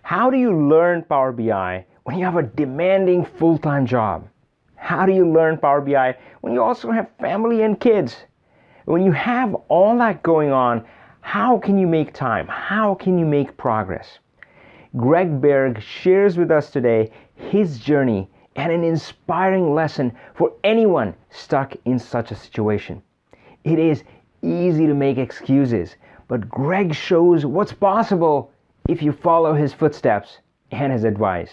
How do you learn Power BI when you have a demanding full-time job? How do you learn Power BI when you also have family and kids? When you have all that going on, how can you make time? How can you make progress? Greg Baerg shares with us today his journey and an inspiring lesson for anyone stuck in such a situation. It is easy to make excuses, but Greg shows what's possible if you follow his footsteps and his advice.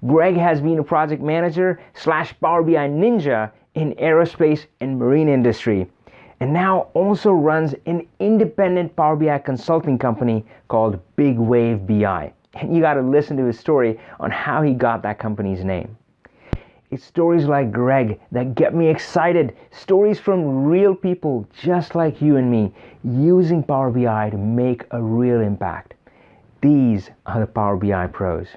Greg has been a project manager / Power BI ninja in aerospace and marine industry, and now also runs an independent Power BI consulting company called Big Wave BI. And you got to listen to his story on how he got that company's name. It's stories like Greg that get me excited. Stories from real people just like you and me using Power BI to make a real impact. These are the Power BI pros.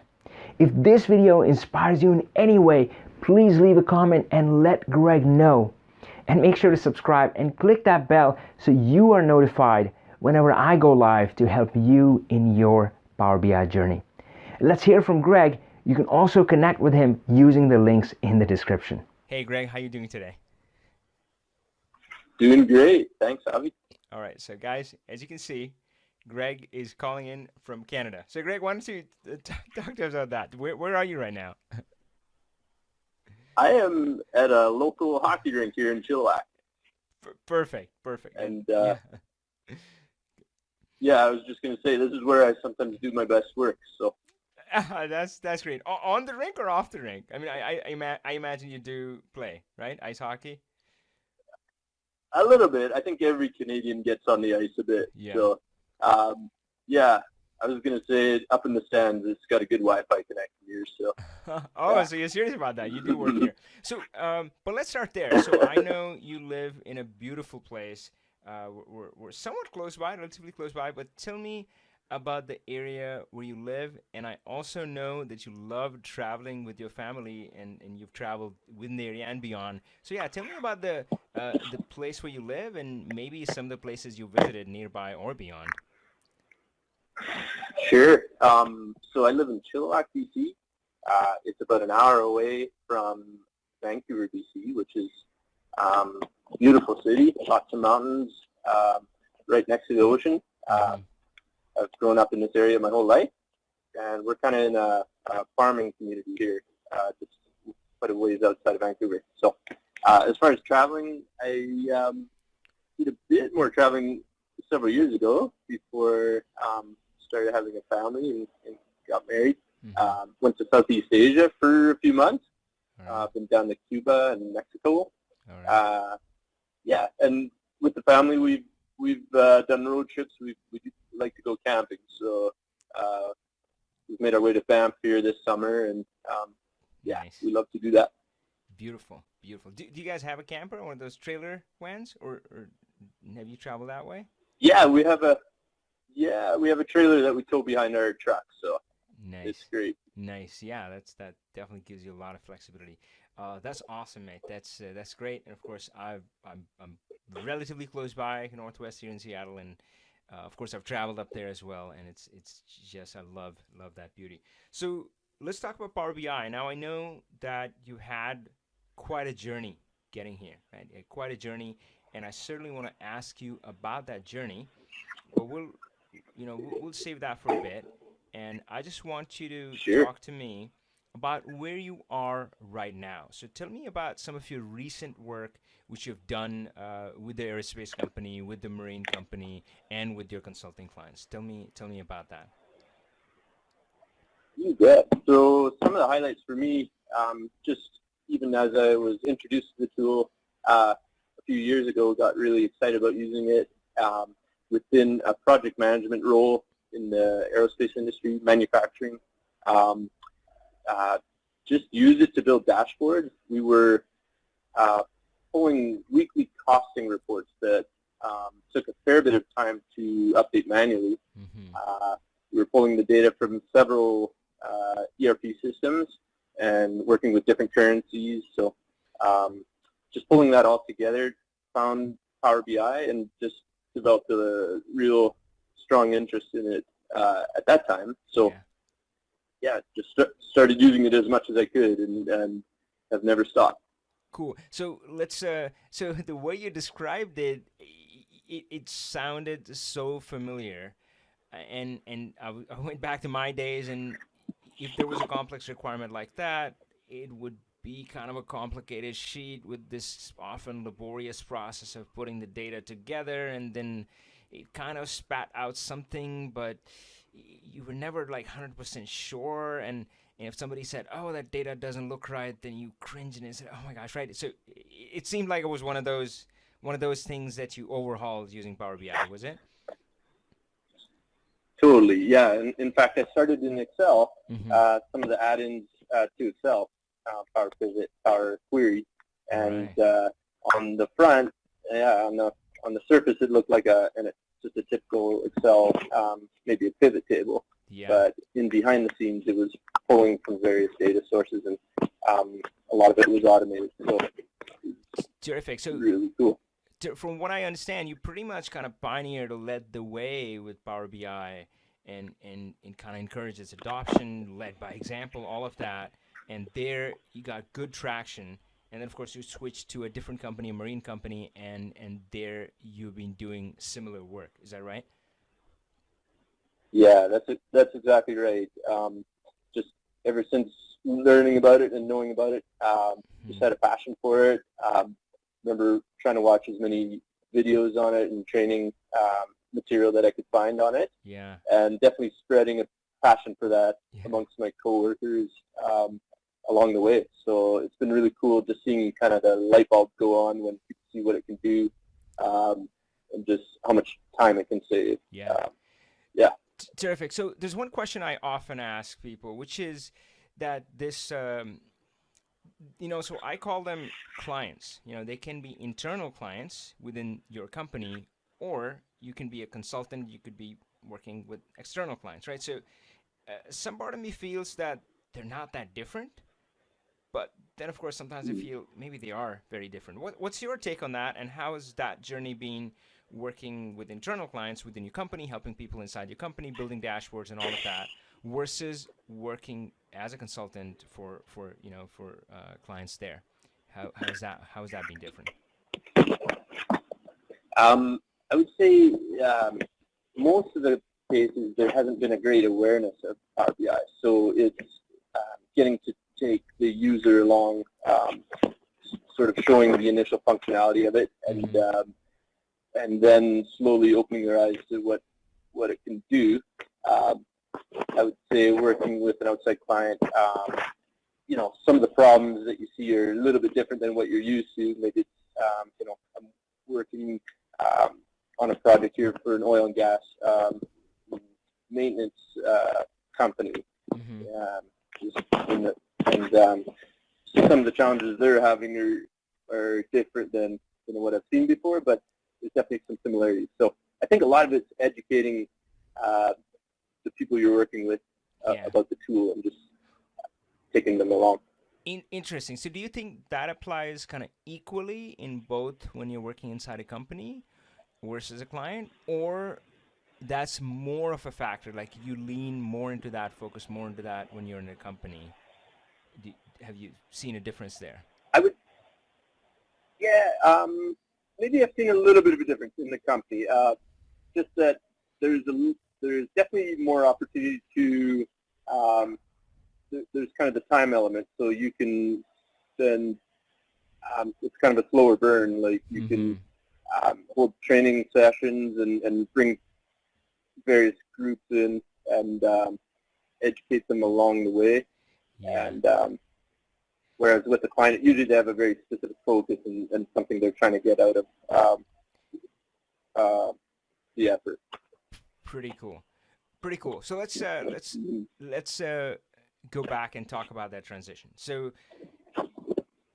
If this video inspires you in any way, please leave a comment and let Greg know. And make sure to subscribe and click that bell so you are notified whenever I go live to help you in your Power BI journey. Let's hear from Greg. You can also connect with him using the links in the description. Hey Greg, how are you doing today? Doing great. Thanks, Avi. All right, so guys, as you can see, Greg is calling in from Canada. So Greg, why don't you talk to us about that? Where are you right now? I am at a local hockey rink here in Chilliwack. Perfect. And yeah, I was just going to say, this is where I sometimes do my best work. So that's great. On the rink or off the rink? I mean, I imagine you do play, right? Ice hockey? A little bit. I think every Canadian gets on the ice a bit. Yeah. So, yeah, I was going to say up in the stands, it's got a good Wi-Fi connection here. So. Oh, yeah. So you're serious about that? You do work here. So, but let's start there. So I know you live in a beautiful place. We're somewhat close by, relatively close by. But tell me about the area where you live. And I also know that you love traveling with your family, and you've traveled within the area and beyond. So yeah, tell me about the place where you live and maybe some of the places you visited nearby or beyond. Sure. So I live in Chilliwack BC. It's about an hour away from Vancouver, BC, which is a beautiful city, lots of mountains, right next to the ocean. I've grown up in this area my whole life, and we're kind of in a farming community here, just quite a ways outside of Vancouver. So as far as traveling, I did a bit more traveling several years ago before started having a family and got married. Went to Southeast Asia for a few months. Been down to Cuba and Mexico. Yeah, and with the family, we've done road trips. We like to go camping, so we've made our way to Banff here this summer, and yeah, nice. We love to do that. Beautiful. Do you guys have a camper or one of those trailer vans, or have you traveled that way? Yeah, we have a trailer that we tow behind our truck, so nice. It's great. Nice, yeah, that definitely gives you a lot of flexibility. That's awesome, mate. That's great. And of course, I'm relatively close by, northwest here in Seattle, and of course I've traveled up there as well. And it's just I love that beauty. So let's talk about Power BI. Now I know that you had quite a journey getting here, right? Quite a journey, and I certainly want to ask you about that journey. But we'll save that for a bit. And I just want you to talk to me about where you are right now. So tell me about some of your recent work which you've done with the aerospace company, with the marine company, and with your consulting clients. Tell me about that. You bet. So some of the highlights for me, just even as I was introduced to the tool a few years ago, got really excited about using it within a project management role in the aerospace industry, manufacturing. Just use it to build dashboards. We were pulling weekly costing reports that took a fair bit of time to update manually. We were pulling the data from several ERP systems and working with different currencies. So just pulling that all together, found Power BI and just developed a real strong interest in it at that time. So just started using it as much as I could, and have never stopped. Cool. So let's. So the way you described it, it sounded so familiar, and I went back to my days, and if there was a complex requirement like that, it would be kind of a complicated sheet with this often laborious process of putting the data together, and then it kind of spat out something, but you were never like 100% sure. And if somebody said, "Oh, that data doesn't look right," then you cringe and said, "Oh my gosh, right?" So it seemed like it was one of those things that you overhauled using Power BI, was it? Totally, yeah. In fact, I started in Excel, Mm-hmm. some of the add-ins to Excel, Power Pivot, Power Query, and Right. on the front, on the surface, it looked like just a typical Excel, maybe a pivot table. Yeah. But in behind the scenes, it was pulling from various data sources, and a lot of it was automated. So Terrific. So really cool. from what I understand, you pretty much kind of pioneered or led the way with Power BI, and kind of encouraged its adoption, led by example, all of that. And there you got good traction. And then, of course, you switched to a different company, a marine company, and there you've been doing similar work. Is that right? Yeah, that's exactly right. Just ever since learning about it and knowing about it, just Hmm. had a passion for it. Remember trying to watch as many videos on it and training material that I could find on it, Yeah. and definitely spreading a passion for that Yeah. amongst my coworkers along the way. So it's been really cool just seeing kind of the light bulb go on when people see what it can do, and just how much time it can save. Yeah. Yeah. Terrific. So there's one question I often ask people, which is that so I call them clients. They can be internal clients within your company, or you can be a consultant. You could be working with external clients, right? So some part of me feels that they're not that different, but then of course sometimes I feel maybe they are very different. What's your take on that, and how has that journey been working with internal clients within your company, helping people inside your company, building dashboards and all of that, versus working as a consultant for clients there? How has that been different? I would say most of the cases there hasn't been a great awareness of Power BI, so it's getting to take the user along, sort of showing the initial functionality of it, Mm-hmm. and then slowly opening their eyes to what it can do. Um, I would say working with an outside client, some of the problems that you see are a little bit different than what you're used to. Maybe it's, I'm working on a project here for an oil and gas maintenance company. Mm-hmm. Just and some of the challenges they're having are different than what I've seen before, but there's definitely some similarities. So I think a lot of it's educating the people you're working with Yeah. about the tool and just taking them along. Interesting. So do you think that applies kind of equally in both when you're working inside a company versus a client, or that's more of a factor, like you lean more into that, focus more into that when you're in a company? Do, have you seen a difference there? I would, yeah, maybe I've seen a little bit of a difference in the company. Just that there's definitely more opportunity to there's kind of the time element, so you can then it's kind of a slower burn. Like you Mm-hmm. can hold training sessions and bring various groups in and educate them along the way. Yeah. And whereas with the client, usually they have a very specific focus and something they're trying to get out of uh, the effort. Pretty cool. Pretty cool. So let's go back and talk about that transition. So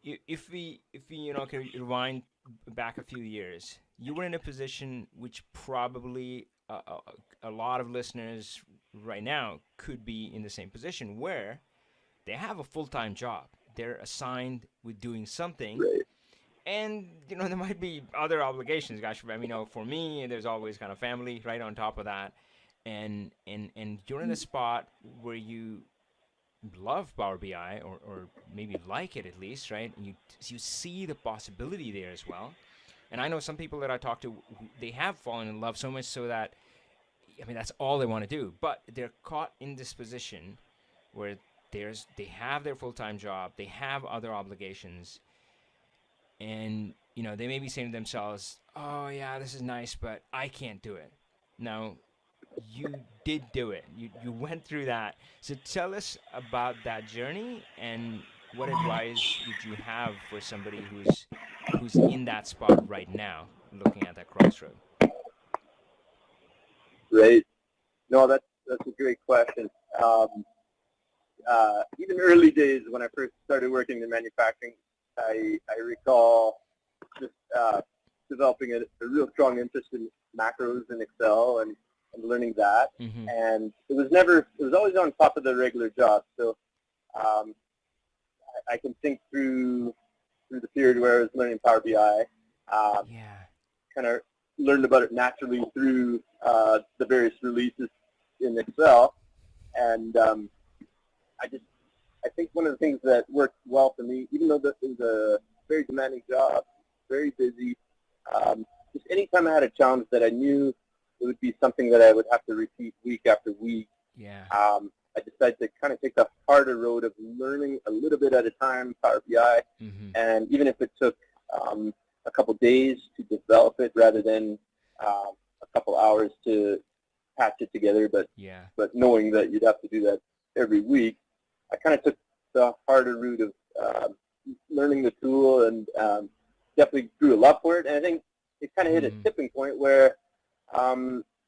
if we can rewind back a few years, you were in a position which probably a lot of listeners right now could be in the same position, where they have a full-time job. They're assigned with doing something, Right. and there might be other obligations. Gosh, I mean, for me, there's always kind of family right on top of that, and you're in a spot where you love Power BI, or maybe like it at least, right? And you see the possibility there as well. And I know some people that I talk to, they have fallen in love so much so that, I mean, that's all they want to do. But they're caught in this position where they have their full time job, they have other obligations, and they may be saying to themselves, "Oh yeah, this is nice, but I can't do it." Now, you did do it. You went through that. So tell us about that journey, and what advice would you have for somebody who's in that spot right now, looking at that crossroad? Right. No, that's a great question. Even early days when I first started working in manufacturing, I recall just developing a real strong interest in macros in Excel and learning that. Mm-hmm. And it was always on top of the regular job. So um, I can think through the period where I was learning Power BI, Yeah. kind of learned about it naturally through the various releases in Excel. And I think one of the things that worked well for me, even though it was a very demanding job, very busy, just anytime I had a challenge that I knew it would be something that I would have to repeat week after week, Yeah. I decided to kind of take the harder road of learning a little bit at a time Power BI, Mm-hmm. and even if it took a couple days to develop it rather than a couple hours to patch it together, Yeah. but knowing that you'd have to do that every week, I kind of took the harder route of learning the tool and definitely grew a love for it. And I think it kind of hit a Mm. tipping point where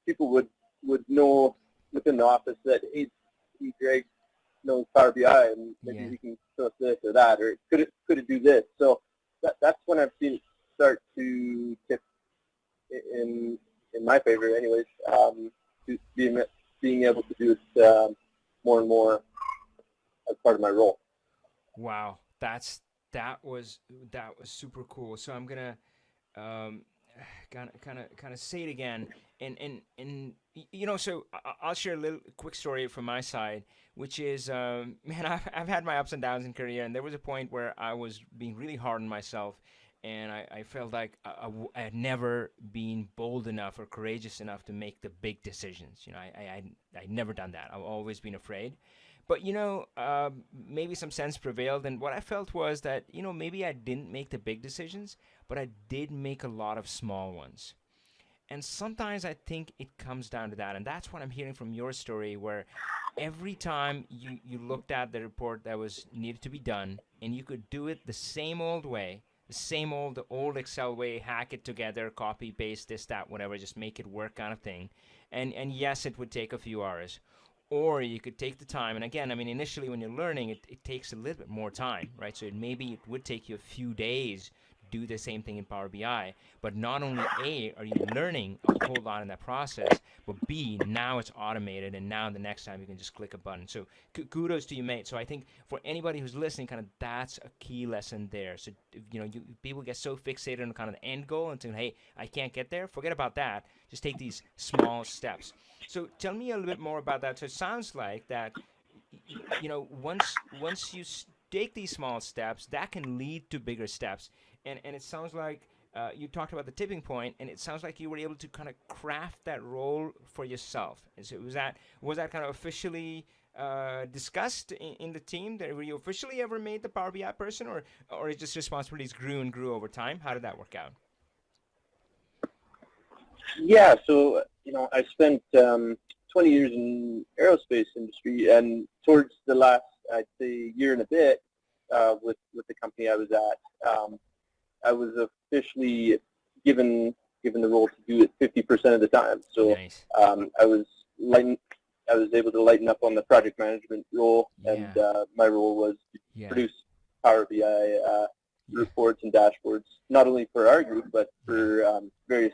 people would know within the office that, hey, Greg knows Power BI and maybe Yeah. he can show us this or that, or could it do this? So that's when I've seen it start to tip in my favor, anyways. To being able to do it more and more as part of my role. Wow. That was that was super cool. So I'm gonna um, kind of say it again, and so I'll share a little quick story from my side, which is, man, I've had my ups and downs in career, and there was a point where I was being really hard on myself, and I felt like I had never been bold enough or courageous enough to make the big decisions. I'd never done that. I've always been afraid. But maybe some sense prevailed, and what I felt was that maybe I didn't make the big decisions, but I did make a lot of small ones. And sometimes I think it comes down to that. And that's what I'm hearing from your story, where every time you looked at the report that was needed to be done, and you could do it the same old way, the same old Excel way, hack it together, copy, paste, this, that, whatever, just make it work kind of thing. And yes, it would take a few hours. Or you could take the time, and again, I mean, initially when you're learning, it takes a little bit more time, right? So maybe it would take you a few days do the same thing in Power BI. But not only A, are you learning a whole lot in that process, but B, now it's automated, and now the next time you can just click a button. So kudos to you, mate. So I think for anybody who's listening, kind of that's a key lesson there. So people get so fixated on kind of the end goal and saying, hey, I can't get there. Forget about that. Just take these small steps. So tell me a little bit more about that. So it sounds like that once you take these small steps, that can lead to bigger steps. And it sounds like you talked about the tipping point, and it sounds like you were able to kind of craft that role for yourself. And so was that kind of officially discussed in the team? That were you officially ever made the Power BI person, or it just responsibilities grew and grew over time? How did that work out? Yeah, so I spent 20 years in aerospace industry, and towards the last, I'd say, year and a bit, with the company I was at, I was officially given the role to do it 50% of the time. So Nice. I was able to lighten up on the project management role, and Yeah. my role was to Yeah. produce Power BI Yeah. reports and dashboards, not only for our group but Yeah. for various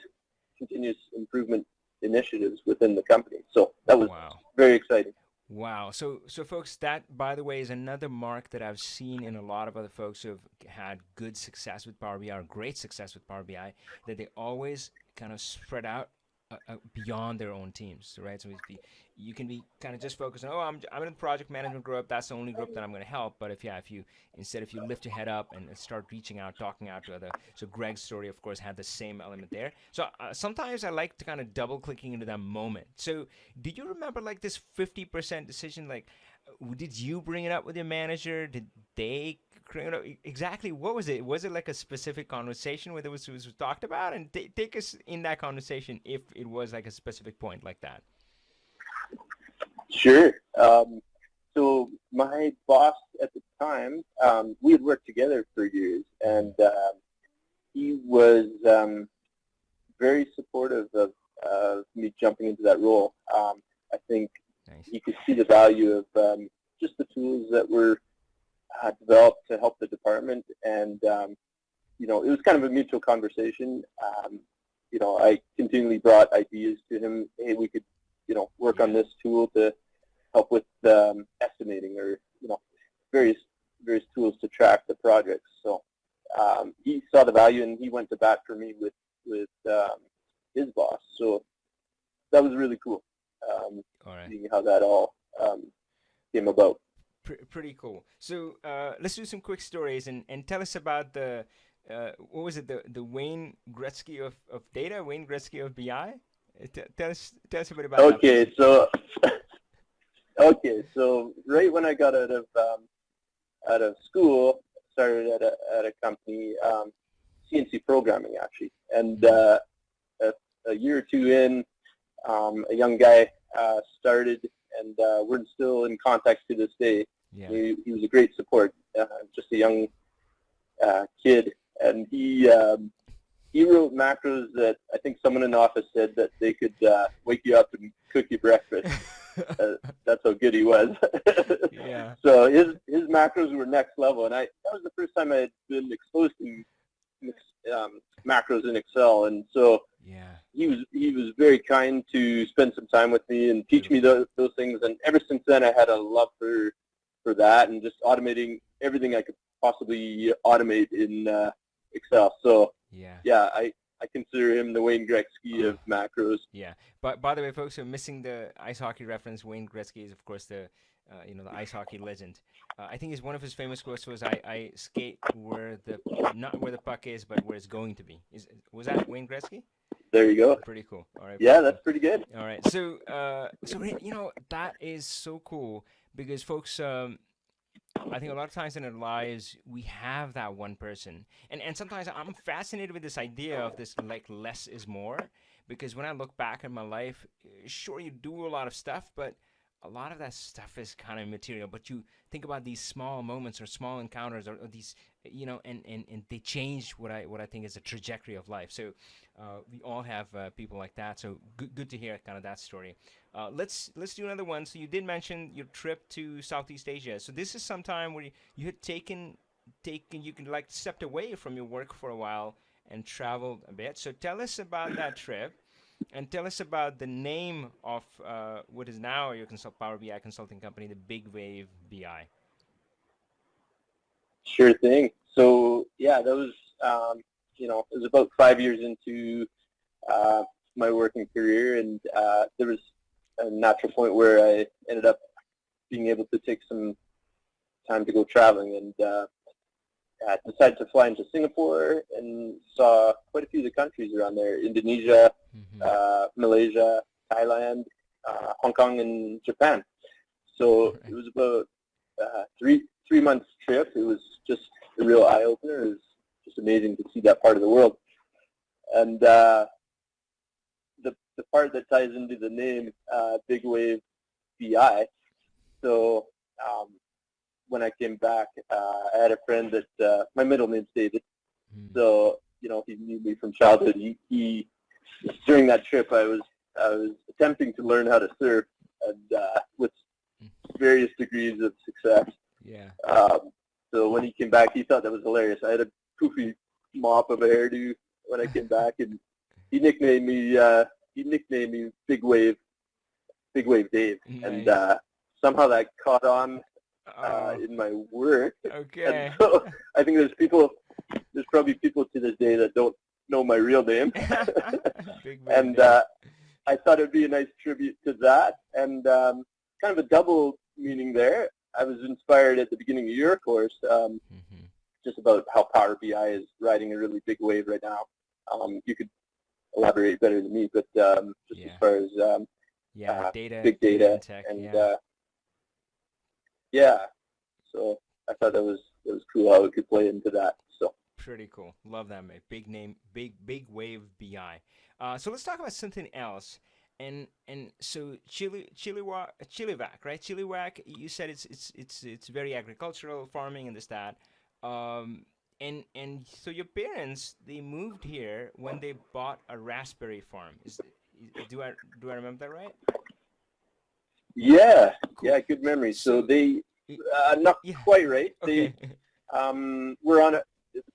continuous improvement initiatives within the company. So that was Wow. very exciting. Wow. So folks, that by the way is another mark that I've seen in a lot of other folks who have had good success with Power BI or great success with Power BI, that they always kind of spread out beyond their own teams, right? So you can be kind of just focused on, oh, I'm in the project management group. That's the only group that I'm going to help. But if you instead, if you lift your head up and start reaching out, talking out to other. So Greg's story, of course, had the same element there. So sometimes I like to kind of double clicking into that moment. So do you remember like this 50% decision? Like, did you bring it up with your manager? Did they? Exactly what was it? Was it like a specific conversation where was talked about? And take us in that conversation if it was like a specific point like that. Sure. So my boss at the time, we had worked together for years, and he was very supportive of me jumping into that role. I think he could see the value of just the tools that were developed to help the department, and it was kind of a mutual conversation. I continually brought ideas to him. Hey, we could, work on this tool to help with estimating, or various tools to track the projects. So he saw the value, and he went to bat for me with his boss. So that was really cool. Seeing how that all came about. Pretty cool. So let's do some quick stories and tell us about the what was it, the Wayne Gretzky of data, Wayne Gretzky of BI? Tell us a bit about that. Okay, so right when I got out of school, started at a company, CNC programming actually, and a year or two in, a young guy started, and we're still in contact to this day. Yeah. He was a great support, just a young kid, and he wrote macros that I think someone in the office said that they could wake you up and cook you breakfast. That's how good he was. Yeah. So his macros were next level, and that was the first time I had been exposed to macros in Excel, and so yeah, he was very kind to spend some time with me and teach me those things. And ever since then, I had a love for that, and just automating everything I could possibly automate in Excel. So yeah, I consider him the Wayne Gretzky of macros. Yeah. But by the way, folks, who are missing the ice hockey reference, Wayne Gretzky is, of course, the ice hockey legend. I think one of his famous quotes was, "I skate not where the puck is, but where it's going to be." Was that Wayne Gretzky? There you go. Pretty cool. All right. Yeah, that's pretty good. All right. So that is so cool because folks, I think a lot of times in our lives we have that one person, and sometimes I'm fascinated with this idea of this like less is more, because when I look back at my life, sure, you do a lot of stuff, but a lot of that stuff is kind of material. But you think about these small moments or small encounters or these, and they change what I think is the trajectory of life. So we all have people like that. So good to hear kind of that story. Let's do another one. So you did mention your trip to Southeast Asia. So this is some time where you had taken you can like stepped away from your work for a while and traveled a bit. So tell us about that trip. And tell us about the name of what is now your Power BI consulting company, the Big Wave BI. Sure thing. So yeah, that was it was about 5 years into my working career, and there was a natural point where I ended up being able to take some time to go traveling, and decided to fly into Singapore and saw quite a few of the countries around there: Indonesia, Malaysia, Thailand, Hong Kong, and Japan. So it was about 3 months trip. It was just a real eye opener. It was just amazing to see that part of the world. And the part that ties into the name, Big Wave BI. So when I came back, I had a friend that my middle name's David. So he knew me from childhood. He during that trip, I was attempting to learn how to surf, and with various degrees of success. Yeah. So when he came back, he thought that was hilarious. I had a poofy mop of a hairdo when I came back, and he nicknamed me Big Wave Dave. Nice. And somehow that caught on in my work. Okay. And so I think there's probably people to this day that don't know my real name. Big and I thought it would be a nice tribute to that, and kind of a double meaning there. I was inspired at the beginning of your course, just about how Power BI is riding a really big wave right now. You could elaborate better than me, but just as far as data, big data, and tech, and so I thought that was cool how it could play into that. So pretty cool. Love that, mate. Big name, big wave BI. So let's talk about something else. And so Chilliwack, right? Chilliwack, you said it's very agricultural farming and this that. And so your parents, they moved here when they bought a raspberry farm. Do I remember that right? yeah, Cool. yeah, good memory. So they yeah. not quite right. Okay. They were on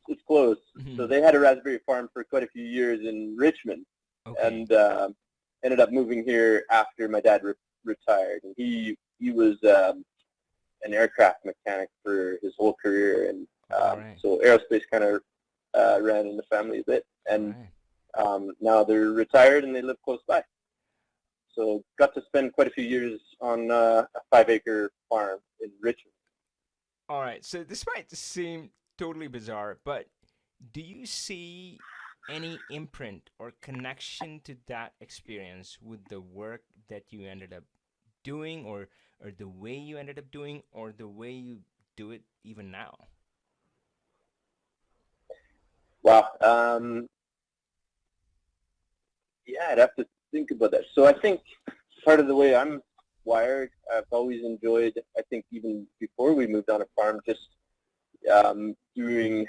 it's close. So they had a raspberry farm for quite a few years in Richmond, and ended up moving here after my dad retired. And he was an aircraft mechanic for his whole career, and so aerospace kind of ran in the family a bit. And now they're retired and they live close by. So got to spend quite a few years on a 5-acre farm in Richmond. All right. So this might seem totally bizarre, but do you see any imprint or connection to that experience with the work that you ended up doing, or the way you ended up doing, or the way you do it even now? Wow. Yeah, I'd have to think about that. So I think part of the way I'm wired, I've always enjoyed, I think even before we moved on a farm, just doing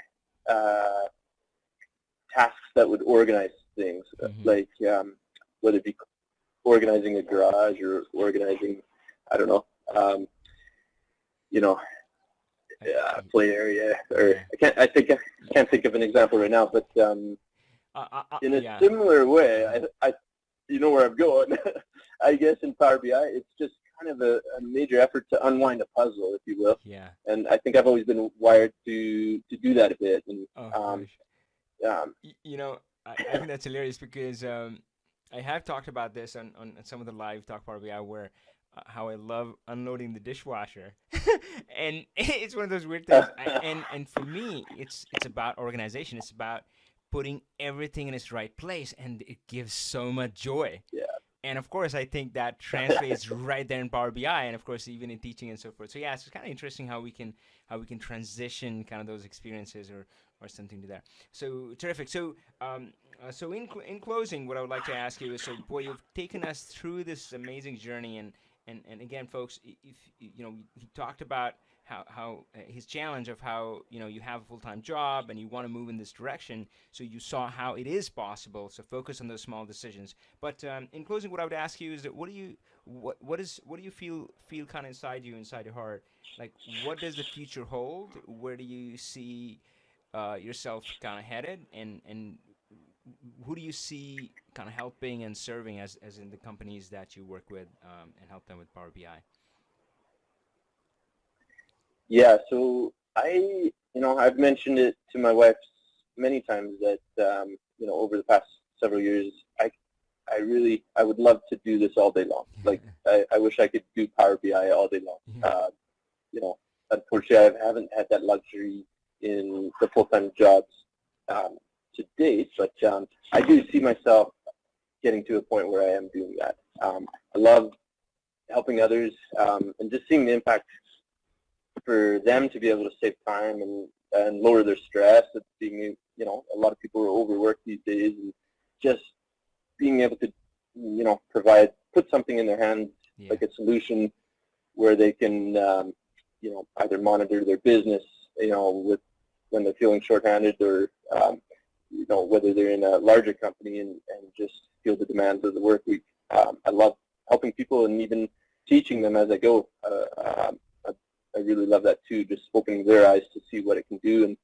tasks that would organize things, like whether it be organizing a garage or organizing, I don't know, play area, or I can't think of an example right now, but in a similar way, I you know where I'm going. I guess in Power BI, it's just kind of a major effort to unwind a puzzle, if you will. Yeah. And I think I've always been wired to do that a bit. And I think that's hilarious because I have talked about this on some of the live Talk Power BI where how I love unloading the dishwasher, and it's one of those weird things. And for me, it's about organization. It's about putting everything in its right place, and it gives so much joy. Yeah. And of course, I think that translates right there in Power BI, and of course, even in teaching and so forth. So yeah, it's kind of interesting how we can transition kind of those experiences or something to that. So terrific. So so in closing, what I would like to ask you is, so boy, you've taken us through this amazing journey, and again, folks, if he talked about how his challenge of how you have a full-time job and you want to move in this direction, so you saw how it is possible. So focus on those small decisions. But in closing, what I would ask you is that what do you feel kind of inside your heart? Like, what does the future hold? Where do you see yourself kind of headed, and who do you see kind of helping and serving as in the companies that you work with and help them with Power BI? Yeah, so I've mentioned it to my wife many times that over the past several years, I would love to do this all day long. Like I wish I could do Power BI all day long. Unfortunately, I haven't had that luxury in the full-time jobs to date, but I do see myself getting to a point where I am doing that. I love helping others and just seeing the impact for them to be able to save time and lower their stress. It's being, a lot of people are overworked these days, and just being able to, put something in their hands, like a solution where they can, either monitor their business, with when they're feeling shorthanded, or, whether they're in a larger company and just feel the demands of the work week. I love helping people and even teaching them as I go. I really love that too, just opening their eyes to see what it can do, and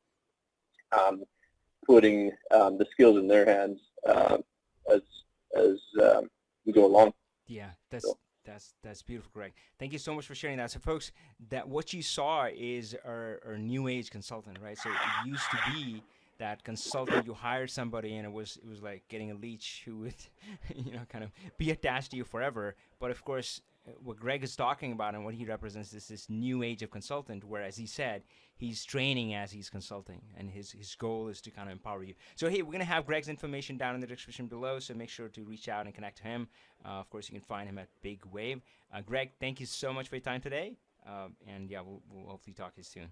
putting the skills in their hands as we go along. Yeah, that's beautiful, Greg. Thank you so much for sharing that. So, folks, that what you saw is our new age consultant, right? So it used to be that consultant, you hire somebody and it was like getting a leech who would, kind of be attached to you forever. But of course, what Greg is talking about and what he represents is this new age of consultant, where, as he said, he's training as he's consulting, and his goal is to kind of empower you. So hey, we're going to have Greg's information down in the description below, so make sure to reach out and connect to him. Of course, you can find him at Big Wave. Greg, thank you so much for your time today, and yeah, we'll hopefully talk to you soon.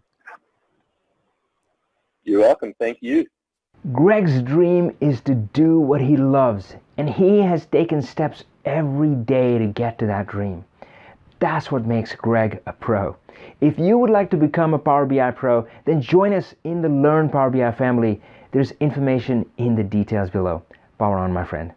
You're welcome. Thank you. Greg's dream is to do what he loves, and he has taken steps every day to get to that dream. That's what makes Greg a pro. If you would like to become a Power BI pro, then join us in the Learn Power BI family. There's information in the details below. Power on, my friend.